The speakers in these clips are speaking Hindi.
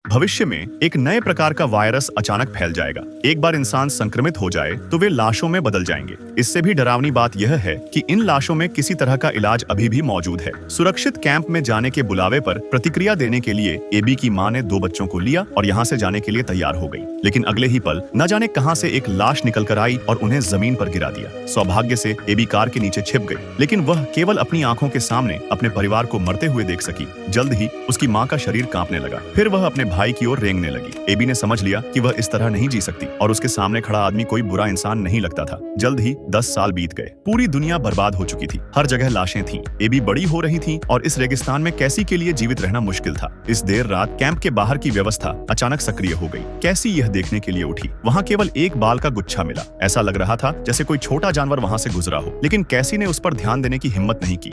भविष्य में एक नए प्रकार का वायरस अचानक फैल जाएगा। एक बार इंसान संक्रमित हो जाए तो वे लाशों में बदल जाएंगे। इससे भी डरावनी बात यह है कि इन लाशों में किसी तरह का इलाज अभी भी मौजूद है। सुरक्षित कैंप में जाने के बुलावे पर प्रतिक्रिया देने के लिए एबी की मां ने 2 बच्चों को लिया और यहाँ से जाने के लिए तैयार हो गई। लेकिन अगले ही पल न जाने कहां से एक लाश निकल कर आई और उन्हें जमीन पर गिरा दिया। सौभाग्य से एबी कार के नीचे छिप गई, लेकिन वह केवल अपनी आंखों के सामने अपने परिवार को मरते हुए देख सकी। जल्द ही उसकी मां का शरीर कांपने लगा। फिर वह अपने भाई की ओर रेंगने लगी। एबी ने समझ लिया कि वह इस तरह नहीं जी सकती और उसके सामने खड़ा आदमी कोई बुरा इंसान नहीं लगता था। जल्द ही 10 साल बीत गए। पूरी दुनिया बर्बाद हो चुकी थी। हर जगह लाशें थीं। एबी बड़ी हो रही थी और इस रेगिस्तान में कैसी के लिए जीवित रहना मुश्किल था। इस देर रात कैंप के बाहर की व्यवस्था अचानक सक्रिय हो गई। कैसी यह देखने के लिए उठी। वहाँ केवल एक बाल का गुच्छा मिला। ऐसा लग रहा था जैसे कोई छोटा जानवर वहाँ से गुजरा हो, लेकिन कैसी ने उस पर ध्यान देने की हिम्मत नहीं की।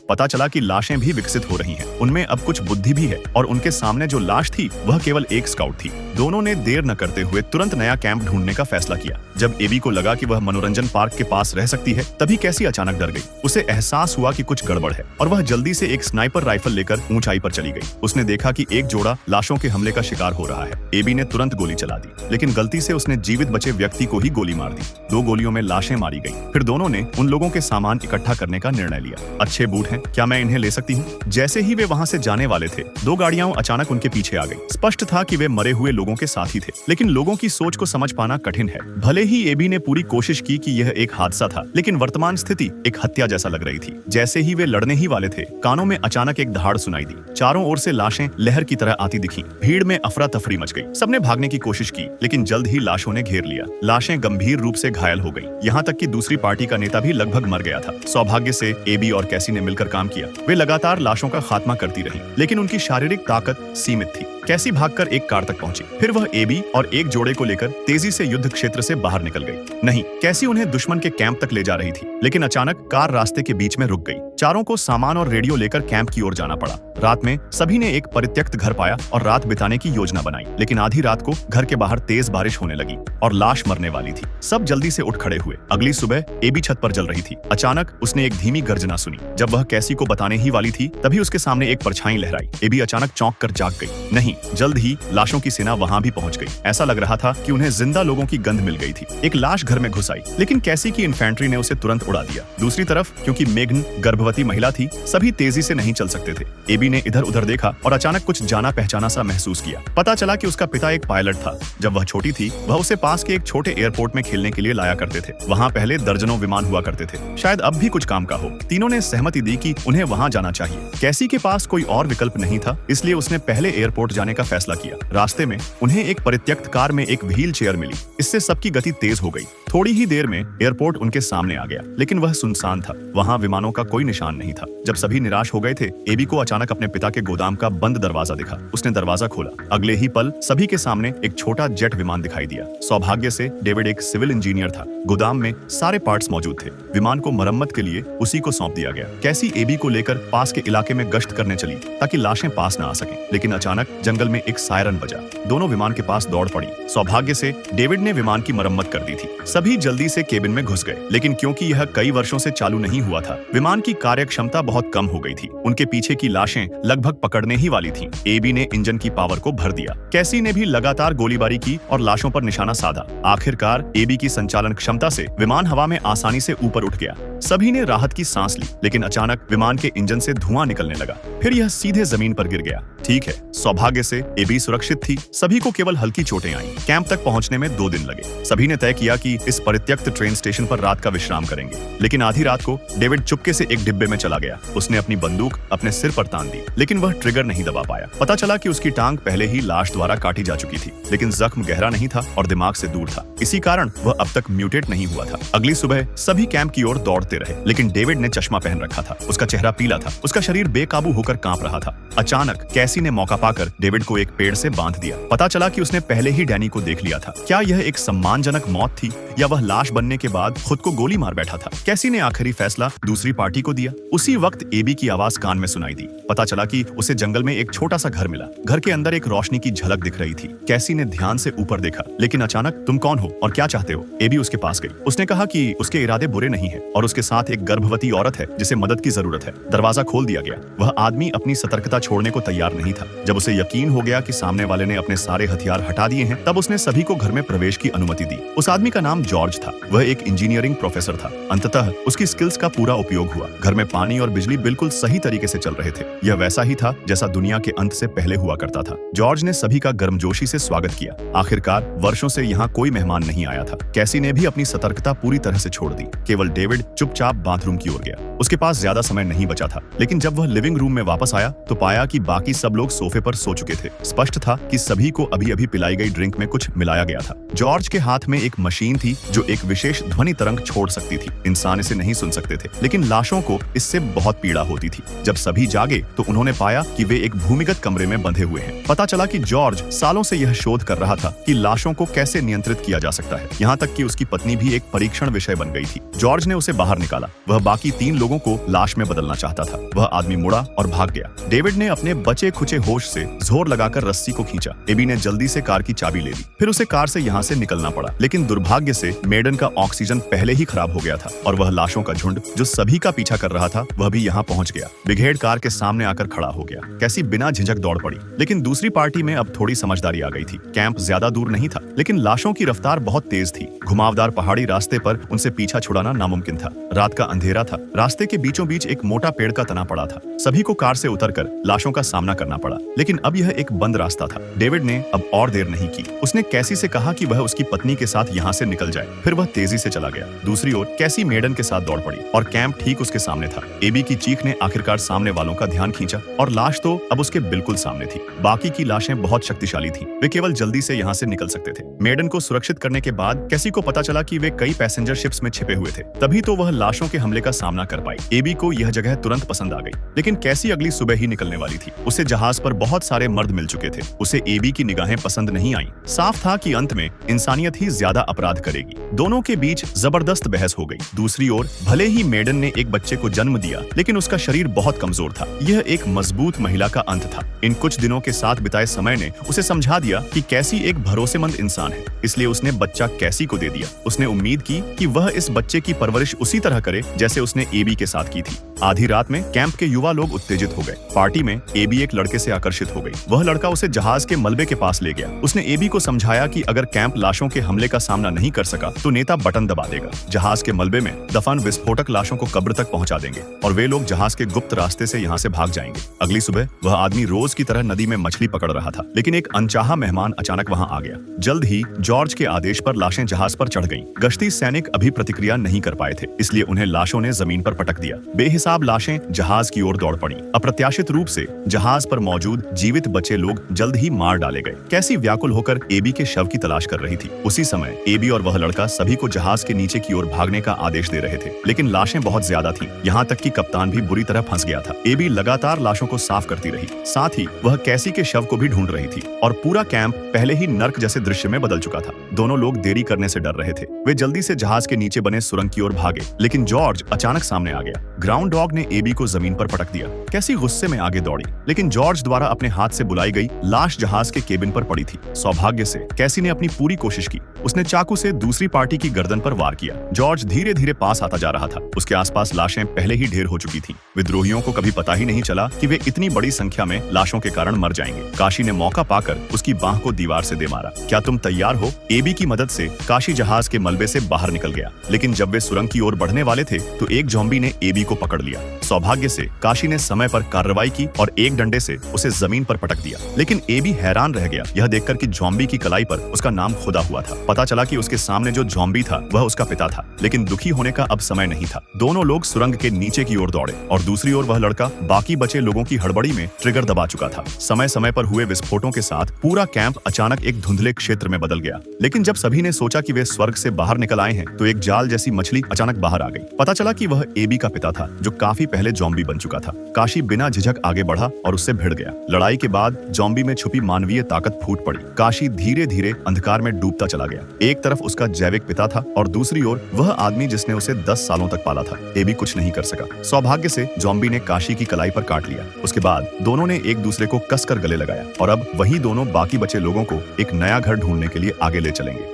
पता चला कि लाशें भी विकसित हो रही हैं। उनमें अब कुछ बुद्धि भी है और उनके सामने जो लाश थी वह केवल एक स्काउट थी। दोनों ने देर न करते हुए तुरंत नया कैंप ढूंढने का फैसला किया। जब एबी को लगा कि वह मनोरंजन पार्क के पास रह सकती है, तभी कैसी अचानक डर गई। उसे एहसास हुआ कि कुछ गड़बड़ है और वह जल्दी से एक स्नाइपर राइफल लेकर ऊंचाई पर चली गई। उसने देखा कि एक जोड़ा लाशों के हमले का शिकार हो रहा है। एबी ने तुरंत गोली चला दी, लेकिन गलती से उसने जीवित बचे व्यक्ति को ही गोली मार दी। 2 गोलियों में लाशें मारी गई। फिर दोनों ने उन लोगों के सामान इकट्ठा करने का निर्णय लिया। अच्छे बूट हैं, क्या मैं इन्हें ले सकती हूँ? जैसे ही वे वहाँ से जाने वाले थे, 2 गाड़ियां अचानक उनके पीछे आ गई। स्पष्ट था कि वे मरे हुए लोगों के साथी थे, लेकिन लोगों की सोच को समझ पाना कठिन है। भले ही एबी ने पूरी कोशिश की कि यह एक हादसा था, लेकिन वर्तमान स्थिति एक हत्या जैसा लग रही थी। जैसे ही वे लड़ने ही वाले थे, कानों में अचानक एक दहाड़ सुनाई दी। चारों ओर से लाशें लहर की तरह आती दिखीं। भीड़ में अफरा तफरी मच गई। सबने भागने की कोशिश की, लेकिन जल्द ही लाशों ने घेर लिया। लाशें गंभीर रूप से घायल हो गई। यहाँ तक कि दूसरी पार्टी का नेता भी लगभग मर गया था। सौभाग्य से एबी और कैसी ने मिलकर काम किया। वे लगातार लाशों का खात्मा करती रही, लेकिन उनकी शारीरिक ताकत सीमित थी। कैसी भागकर एक कार तक पहुंची। फिर वह एबी और एक जोड़े को लेकर तेजी से युद्ध क्षेत्र से बाहर निकल गई। नहीं, कैसी उन्हें दुश्मन के कैंप तक ले जा रही थी, लेकिन अचानक कार रास्ते के बीच में रुक गई। चारों को सामान और रेडियो लेकर कैंप की ओर जाना पड़ा। रात में सभी ने एक परित्यक्त घर पाया और रात बिताने की योजना बनाई, लेकिन आधी रात को घर के बाहर तेज बारिश होने लगी और लाश मरने वाली थी। सब जल्दी से उठ खड़े हुए। अगली सुबह एबी छत पर जल रही थी। अचानक उसने एक धीमी गर्जना सुनी। जब वह कैसी को बताने ही वाली थी, तभी उसके सामने एक परछाई लहराई। एबी अचानक चौंक कर जाग गई। नहीं, जल्द ही लाशों की सेना वहां भी पहुंच गई। ऐसा लग रहा था कि उन्हें जिंदा लोगों की गंध मिल गई थी। एक लाश घर में घुस आई, लेकिन कैसी की इन्फेंट्री ने उसे तुरंत उड़ा दिया। दूसरी तरफ, क्योंकि मेघन गर्भवती महिला थी, सभी तेजी से नहीं चल सकते थे। एबी ने इधर उधर देखा और अचानक कुछ जाना पहचाना सा महसूस किया। पता चला कि उसका पिता एक पायलट था। जब वह छोटी थी, वह उसे पास के एक छोटे एयरपोर्ट में खेलने के लिए लाया करते थे। वहाँ पहले दर्जनों विमान हुआ करते थे। शायद अब भी कुछ काम का हो। तीनों ने सहमति दी कि उन्हें वहाँ जाना चाहिए। कैसी के पास कोई और विकल्प नहीं था, इसलिए उसने पहले एयरपोर्ट जाने का फैसला किया। रास्ते में उन्हें एक परित्यक्त कार में एक व्हील चेयर मिली। इससे सबकी गति तेज हो गई। थोड़ी ही देर में एयरपोर्ट उनके सामने आ गया, लेकिन वह सुनसान था। वहाँ विमानों का कोई निशान नहीं था। जब सभी निराश हो गए थे, एबी को अचानक अपने पिता के गोदाम का बंद दरवाजा दिखा। उसने दरवाजा खोला। अगले ही पल सभी के सामने एक छोटा जेट विमान दिखाई दिया। सौभाग्य से डेविड एक सिविल इंजीनियर था। गोदाम में सारे पार्ट्स मौजूद थे। विमान को मरम्मत के लिए उसी को सौंप दिया गया। कैसी एबी को लेकर पास के इलाके में गश्त करने चली ताकि लाशें पास न आ सकें, लेकिन अचानक जंगल में एक सायरन बजा। दोनों विमान के पास दौड़ पड़ी। सौभाग्य से डेविड ने विमान की मरम्मत कर दी थी। सभी जल्दी से केबिन में घुस गए, लेकिन क्योंकि यह कई वर्षों से चालू नहीं हुआ था, विमान की कार्य क्षमता बहुत कम हो गई थी। उनके पीछे की लाशें लगभग पकड़ने ही वाली थीं। एबी ने इंजन की पावर को भर दिया। कैसी ने भी लगातार गोलीबारी की और लाशों पर निशाना साधा। आखिरकार एबी की संचालन क्षमता से विमान हवा में आसानी से ऊपर उठ गया। सभी ने राहत की सांस ली, लेकिन अचानक विमान के इंजन से धुआं निकलने लगा। फिर यह सीधे जमीन पर गिर गया। ठीक है, सौभाग्य से एबी सुरक्षित थी। सभी को केवल हल्की चोटें आईं। कैंप तक पहुंचने में 2 दिन लगे। सभी ने तय किया कि इस परित्यक्त ट्रेन स्टेशन पर रात का विश्राम करेंगे, लेकिन आधी रात को डेविड चुपके से एक डिब्बे में चला गया। उसने अपनी बंदूक अपने सिर पर तान दी, लेकिन वह ट्रिगर नहीं दबा पाया। पता चला कि उसकी टांग पहले ही लाश द्वारा काटी जा चुकी थी, लेकिन जख्म गहरा नहीं था और दिमाग से दूर था। इसी कारण वह अब तक म्यूटेट नहीं हुआ था। अगली सुबह सभी कैंप की ओर दौड़ते रहे, लेकिन डेविड ने चश्मा पहन रखा था। उसका चेहरा पीला था। उसका शरीर बेकाबू होकर कांप रहा था। अचानक कैसी ने मौका पाकर डेविड को एक पेड़ से बांध दिया। पता चला कि उसने पहले ही डैनी को देख लिया था। क्या यह एक सम्मानजनक मौत थी या वह लाश बनने के बाद खुद को गोली मार बैठा था? कैसी ने आखिरी फैसला दूसरी पार्टी को दिया। उसी वक्त एबी की आवाज कान में सुनाई दी। पता चला कि उसे जंगल में एक छोटा सा घर मिला। घर के अंदर एक रोशनी की झलक दिख रही थी। कैसी ने ध्यान से ऊपर देखा, लेकिन अचानक तुम कौन हो और क्या चाहते हो? एबी उसके पास गई। उसने कहा कि उसके इरादे बुरे नहीं है और उसके साथ एक गर्भवती औरत है जिसे मदद की जरूरत है। दरवाजा खोल दिया गया। वह आदमी अपनी सतर्कता छोड़ने को तैयार नहीं था। जब उसे यकीन हो गया कि सामने वाले ने अपने सारे हथियार हटा दिए हैं, तब उसने सभी को घर में प्रवेश की अनुमति दी। उस आदमी का नाम जॉर्ज था। वह एक इंजीनियरिंग प्रोफेसर था। अंततः उसकी स्किल्स का पूरा उपयोग हुआ। घर में पानी और बिजली बिल्कुल सही तरीके से चल रहे थे। यह वैसा ही था जैसा दुनिया के अंत से पहले हुआ करता था। जॉर्ज ने सभी का गर्मजोशी से स्वागत किया। आखिरकार वर्षों से यहाँ कोई मेहमान नहीं आया था। कैसी ने भी अपनी सतर्कता पूरी तरह से छोड़ दी। केवल डेविड चुपचाप बाथरूम की ओर गया। उसके पास ज्यादा समय नहीं बचा था, लेकिन जब वह लिविंग रूम में वापस आया तो पाया कि बाकी सब लोग सोफे पर सो चुके थे। स्पष्ट था कि सभी को अभी अभी पिलाई गई ड्रिंक में कुछ मिलाया गया था। जॉर्ज के हाथ में एक मशीन थी जो एक विशेष ध्वनि तरंग छोड़ सकती थी। इंसान इसे नहीं सुन सकते थे, लेकिन लाशों को इससे बहुत पीड़ा होती थी। जब सभी जागे तो उन्होंने पाया कि वे एक भूमिगत कमरे में बंधे हुए हैं। पता चला कि जॉर्ज सालों से यह शोध कर रहा था कि लाशों को कैसे नियंत्रित किया जा सकता है। यहाँ तक कि उसकी पत्नी भी एक परीक्षण विषय बन गई थी। जॉर्ज ने उसे बाहर निकाला। वह बाकी 3 लोगों को लाश में बदलना चाहता था। वह आदमी मुड़ा और भाग गया। डेविड ने अपने बचे खुचे होश से जोर लगाकर रस्सी को खींचा। एबी ने जल्दी से कार की चाबी ले ली। फिर उसे कार से यहाँ से निकलना पड़ा, लेकिन दुर्भाग्य से मेडन का ऑक्सीजन पहले ही खराब हो गया था और वह लाशों का झुंड जो सभी का पीछा कर रहा था वह भी यहाँ पहुंच गया। ब्रिगेड कार के सामने आकर खड़ा हो गया। कैसी बिना झिझक दौड़ पड़ी, लेकिन दूसरी पार्टी में अब थोड़ी समझदारी आ गई थी। कैंप ज्यादा दूर नहीं था, लेकिन लाशों की रफ्तार बहुत तेज थी। घुमावदार पहाड़ी रास्ते पर उनसे पीछा छुड़ाना नामुमकिन था। रात का अंधेरा था। रास्ते के बीचों बीच एक मोटा पेड़ का तना पड़ा था। सभी को कार से उतरकर लाशों का सामना करना पड़ा, लेकिन अब यह एक बंद रास्ता था। डेविड ने अब और देर नहीं की। उसने कैसी से कहा कि वह उसकी पत्नी के साथ यहाँ से निकल जाए। फिर वह तेजी से चला गया। दूसरी ओर कैसी मेडन के साथ दौड़ पड़ी और कैंप ठीक उसके सामने था। एबी की चीख ने आखिरकार सामने वालों का ध्यान खींचा और लाश तो अब उसके बिल्कुल सामने थी। बाकी की लाशें बहुत शक्तिशाली थीं। वे केवल जल्दी से यहाँ से निकल सकते थे। मेडन को सुरक्षित करने के बाद कैसी को पता चला कि वे कई पैसेंजर शिप्स में छिपे हुए थे। तभी तो वह लाशों के हमले का सामना कर पाई। एबी को यह जगह तुरंत पसंद आ गई, लेकिन कैसी अगली सुबह ही निकलने वाली थी। उसे जहाज पर बहुत सारे मर्द मिल चुके थे। उसे एबी की निगाहें पसंद नहीं आईं। साफ था कि अंत में इंसानियत ही ज्यादा अपराध करेगी। दोनों के बीच जबरदस्त बहस हो गई। दूसरी ओर भले ही मेडन ने एक बच्चे को जन्म दिया, लेकिन उसका शरीर बहुत कमजोर था। यह एक मजबूत महिला का अंत था। इन कुछ दिनों के साथ बिताए समय ने उसे समझा दिया कि कैसी एक भरोसेमंद इंसान है, इसलिए उसने बच्चा कैसी को दे दिया। उसने उम्मीद की कि वह इस बच्चे की परवरिश उसी तरह करे जैसे उसने एबी के साथ की थी। आधी रात में कैंप के युवा लोग उत्तेजित हो गए। पार्टी में एबी एक लड़के से आकर्षित हो गई। वह लड़का उसे जहाज के मलबे के पास ले गया। उसने एबी को समझाया कि अगर कैंप लाशों के हमले का सामना नहीं कर सका तो नेता बटन दबा देगा। जहाज के मलबे में दफन विस्फोटक लाशों को कब्र तक पहुंचा देंगे और वे लोग जहाज के गुप्त रास्ते से यहाँ से भाग जाएंगे। अगली सुबह वह आदमी रोज की तरह नदी में मछली पकड़ रहा था, लेकिन एक अनचाहा मेहमान अचानक वहाँ आ गया। जल्द ही जॉर्ज के आदेश पर लाशें जहाज पर चढ़ गईं। गश्ती सैनिक अभी प्रतिक्रिया नहीं कर पाए थे, इसलिए उन्हें लाशों ने जमीन पर पटक दिया। बेहिसाब लाशें जहाज की ओर दौड़ पड़ी। अप्रत्याशित रूप से जहाज पर मौजूद जीवित बचे लोग जल्द ही मार डाले गए। कैसी व्याकुल होकर एबी के शव की तलाश कर रही थी। उसी समय एबी और वह लड़का सभी को जहाज के नीचे की ओर भागने का आदेश दे रहे थे, लेकिन लाशें बहुत ज्यादा थीं। यहाँ तक कि कप्तान भी बुरी तरह फंस गया था। एबी लगातार लाशों को साफ करती रही, साथ ही वह कैसी के शव को भी ढूंढ रही थी और पूरा कैंप पहले ही नर्क जैसे दृश्य में बदल चुका था। दोनों लोग देरी करने से डर रहे थे। वे जल्दी से जहाज के नीचे बने सुरंग की ओर भागे, लेकिन जॉर्ज अचानक सामने आ गया। ग्राउंड डॉग ने एबी को जमीन पर पटक दिया। कैसी गुस्से में आगे दौड़ी, लेकिन जॉर्ज द्वारा अपने हाथ से बुलाई गई लाश जहाज के केबिन पर पड़ी थी। सौभाग्य से कैसी ने अपनी पूरी कोशिश की। उसने चाकू से दूसरी पार्टी की गर्दन पर वार किया। जॉर्ज धीरे धीरे पास आता जा रहा था। उसके आसपास लाशें पहले ही ढेर हो चुकी थीं। विद्रोहियों को कभी पता ही नहीं चला कि वे इतनी बड़ी संख्या में लाशों के कारण मर जाएंगे। काशी ने मौका पाकर उसकी बांह को दीवार से दे मारा। क्या तुम तैयार हो? एबी की मदद से काशी जहाज के मलबे से बाहर निकल गया, लेकिन जब वे सुरंग की ओर बढ़ने वाले थे तो एक ज़ॉम्बी ने एबी को पकड़ लिया। सौभाग्य से काशी ने समय पर कार्रवाई की और एक डंडे से उसे जमीन पर पटक दिया, लेकिन एबी हैरान रह गया यह देखकर कि ज़ॉम्बी की कलाई पर उसका नाम खुदा हुआ था। पता चला कि उसके सामने जो ज़ॉम्बी था वह उसका पिता था, लेकिन दुखी होने का अब समय नहीं था। दोनों लोग सुरंग के नीचे की ओर दौड़े और दूसरी ओर वह लड़का बाकी बचे लोगों की हड़बड़ी में ट्रिगर दबा चुका था। समय समय पर हुए विस्फोटों के साथ पूरा कैंप अचानक एक धुंधले क्षेत्र में बदल गया, लेकिन जब सभी ने सोचा कि वे स्वर्ग से बाहर निकल आए हैं तो एक जाल जैसी मछली अचानक बाहर आ गई। पता चला कि वह एबी का पिता था जो काफी पहले ज़ॉम्बी बन चुका था। काशी बिना झिझक आगे बढ़ा और उससे भिड़ गया। लड़ाई के बाद ज़ॉम्बी में छुपी मानवीय ताकत फूट पड़ी। काशी धीरे धीरे अंधकार में डूबता चला गया। एक तरफ उसका जैविक पिता था और दूसरी ओर वह आदमी जिसने उसे 10 सालों तक पाला था। एबी कुछ नहीं कर सका। सौभाग्य से ज़ॉम्बी ने काशी की कलाई पर काट लिया। उसके बाद दोनों ने एक दूसरे को कसकर गले लगाया और अब वही दोनों बाकी बचे लोगों को एक नया घर ढूंढने के लिए आगे ले चलेंगे।